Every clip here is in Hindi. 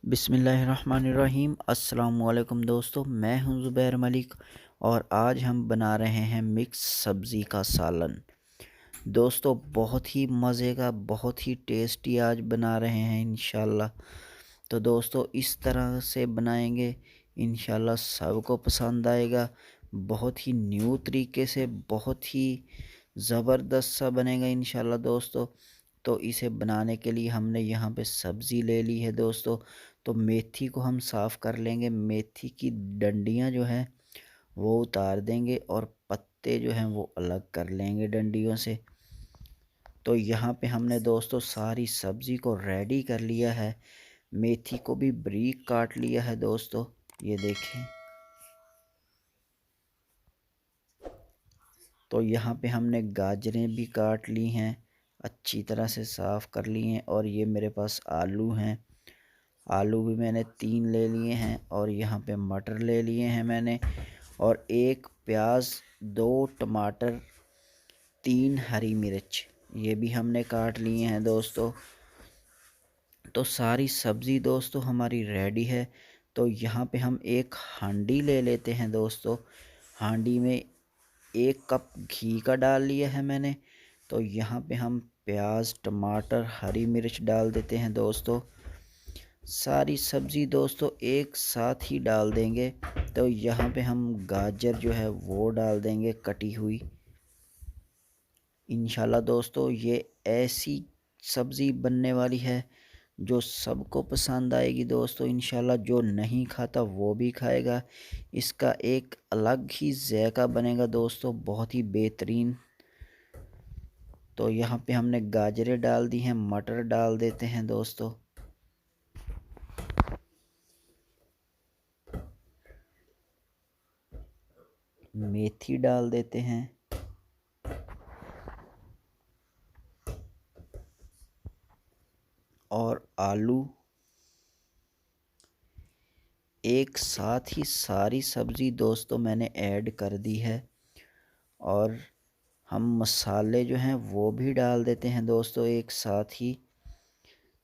बिस्मिल्लाहिर्रहमानिर्रहीम। अस्सलामुअलैकुम दोस्तों, मैं हूं ज़ुबैर मलिक और आज हम बना रहे हैं मिक्स सब्ज़ी का सालन। दोस्तों बहुत ही मज़े का, बहुत ही टेस्टी आज बना रहे हैं इंशाल्लाह। तो दोस्तों इस तरह से बनाएंगे, इंशाल्लाह सबको पसंद आएगा। बहुत ही न्यू तरीके से, बहुत ही ज़बरदस्त सा बनेगा इंशाल्लाह दोस्तों। तो इसे बनाने के लिए हमने यहाँ पे सब्ज़ी ले ली है दोस्तों। तो मेथी को हम साफ़ कर लेंगे, मेथी की डंडियाँ जो हैं वो उतार देंगे और पत्ते जो हैं वो अलग कर लेंगे डंडियों से। तो यहाँ पे हमने दोस्तों सारी सब्ज़ी को रेडी कर लिया है। मेथी को भी बारीक काट लिया है दोस्तों, ये देखें। तो यहाँ पे हमने गाजरें भी काट ली हैं, अच्छी तरह से साफ़ कर ली हैं। और ये मेरे पास आलू हैं, आलू भी मैंने 3 ले लिए हैं। और यहाँ पे मटर ले लिए हैं मैंने, और 1 प्याज, 2 टमाटर, 3 हरी मिर्च, ये भी हमने काट लिए हैं दोस्तों। तो सारी सब्ज़ी दोस्तों हमारी रेडी है। तो यहाँ पे हम एक हांडी ले लेते हैं दोस्तों। हांडी में 1 कप घी का डाल लिया है मैंने। तो यहाँ पे हम प्याज, टमाटर, हरी मिर्च डाल देते हैं दोस्तों। सारी सब्ज़ी दोस्तों एक साथ ही डाल देंगे। तो यहाँ पे हम गाजर जो है वो डाल देंगे कटी हुई। इंशाल्लाह दोस्तों ये ऐसी सब्ज़ी बनने वाली है जो सबको पसंद आएगी दोस्तों। इंशाल्लाह जो नहीं खाता वो भी खाएगा। इसका एक अलग ही जायका बनेगा दोस्तों, बहुत ही बेहतरीन। तो यहाँ पे हमने गाजरें डाल दी हैं, मटर डाल देते हैं दोस्तों। मेथी डाल देते हैं, और आलू। एक साथ ही सारी सब्ज़ी दोस्तों मैंने ऐड कर दी है। और हम मसाले जो हैं वो भी डाल देते हैं दोस्तों एक साथ ही।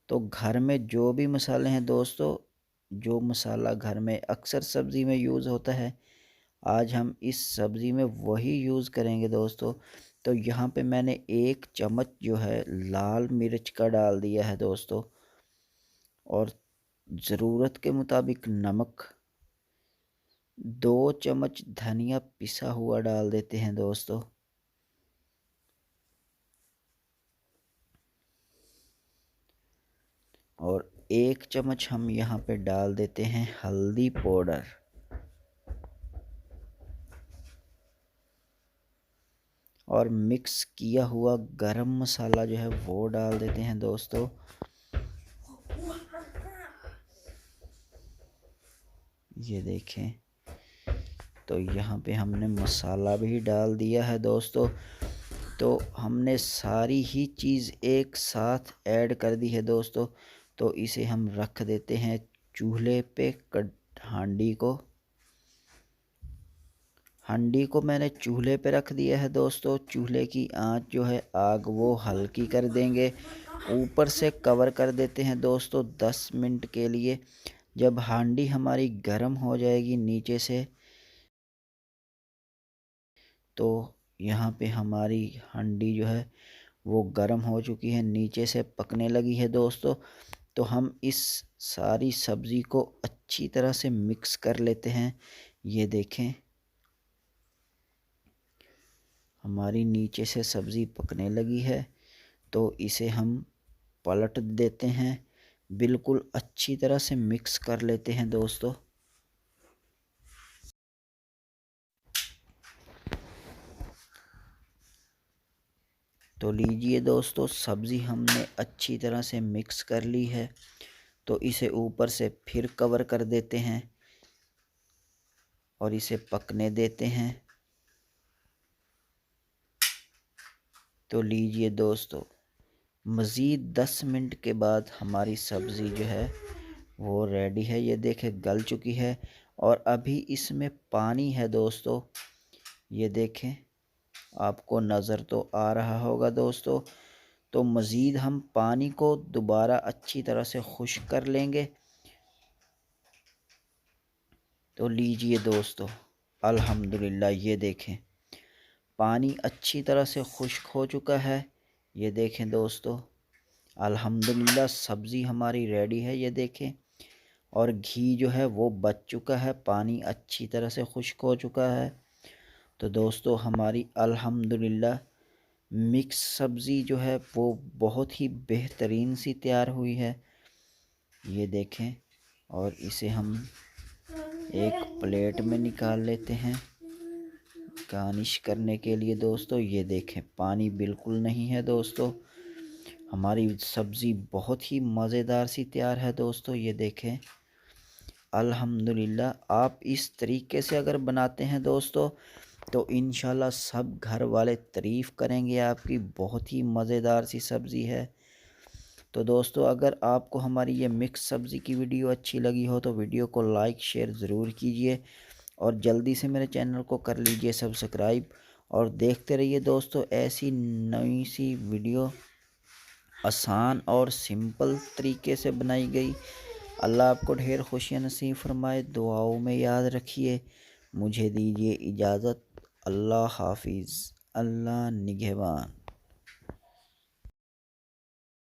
तो घर में जो भी मसाले हैं दोस्तों, जो मसाला घर में अक्सर सब्ज़ी में यूज़ होता है, आज हम इस सब्ज़ी में वही यूज़ करेंगे दोस्तों। तो यहाँ पे मैंने 1 चम्मच जो है लाल मिर्च का डाल दिया है दोस्तों, और ज़रूरत के मुताबिक नमक। 2 चम्मच धनिया पिसा हुआ डाल देते हैं दोस्तों। और 1 चम्मच हम यहाँ पे डाल देते हैं हल्दी पाउडर। और मिक्स किया हुआ गरम मसाला जो है वो डाल देते हैं दोस्तों। ये देखें, तो यहाँ पे हमने मसाला भी डाल दिया है दोस्तों। तो हमने सारी ही चीज़ एक साथ ऐड कर दी है दोस्तों। तो इसे हम रख देते हैं चूल्हे पे। हांडी को मैंने चूल्हे पे रख दिया है दोस्तों। चूल्हे की आंच जो है, आग, वो हल्की कर देंगे। ऊपर से कवर कर देते हैं दोस्तों 10 मिनट के लिए। जब हांडी हमारी गर्म हो जाएगी नीचे से, तो यहाँ पे हमारी हांडी जो है वो गर्म हो चुकी है, नीचे से पकने लगी है दोस्तों। तो हम इस सारी सब्ज़ी को अच्छी तरह से मिक्स कर लेते हैं। ये देखें, हमारी नीचे से सब्ज़ी पकने लगी है। तो इसे हम पलट देते हैं, बिल्कुल अच्छी तरह से मिक्स कर लेते हैं दोस्तों। तो लीजिए दोस्तों, सब्ज़ी हमने अच्छी तरह से मिक्स कर ली है। तो इसे ऊपर से फिर कवर कर देते हैं और इसे पकने देते हैं। तो लीजिए दोस्तों, मज़ीद 10 मिनट के बाद हमारी सब्ज़ी जो है वो रेडी है। ये देखें, गल चुकी है। और अभी इसमें पानी है दोस्तों, ये देखें, आपको नज़र तो आ रहा होगा दोस्तों। तो मज़ीद हम पानी को दोबारा अच्छी तरह से खुश्क कर लेंगे। तो लीजिए दोस्तों, अल्हम्दुलिल्लाह ये देखें पानी अच्छी तरह से खुश्क हो चुका है। ये देखें दोस्तों, अल्हम्दुलिल्लाह सब्ज़ी हमारी रेडी है। ये देखें, और घी जो है वो बच चुका है, पानी अच्छी तरह से खुश्क हो चुका है। तो दोस्तों हमारी अल्हम्दुलिल्लाह मिक्स सब्ज़ी जो है वो बहुत ही बेहतरीन सी तैयार हुई है। ये देखें, और इसे हम एक प्लेट में निकाल लेते हैं गार्निश करने के लिए। दोस्तों ये देखें, पानी बिल्कुल नहीं है दोस्तों, हमारी सब्ज़ी बहुत ही मज़ेदार सी तैयार है। दोस्तों ये देखें, अल्हम्दुलिल्लाह आप इस तरीके से अगर बनाते हैं दोस्तों तो इंशाल्लाह सब घर वाले तारीफ़ करेंगे आपकी। बहुत ही मज़ेदार सी सब्ज़ी है। तो दोस्तों अगर आपको हमारी ये मिक्स सब्ज़ी की वीडियो अच्छी लगी हो तो वीडियो को लाइक शेयर ज़रूर कीजिए, और जल्दी से मेरे चैनल को कर लीजिए सब्सक्राइब, और देखते रहिए दोस्तों ऐसी नई सी वीडियो आसान और सिंपल तरीके से बनाई गई। अल्लाह आपको ढेर खुशियाँ नसीब फरमाए, दुआओं में याद रखिए। मुझे दीजिए इजाज़त। अल्लाह हाफिज़, अल्लाह निगहबान।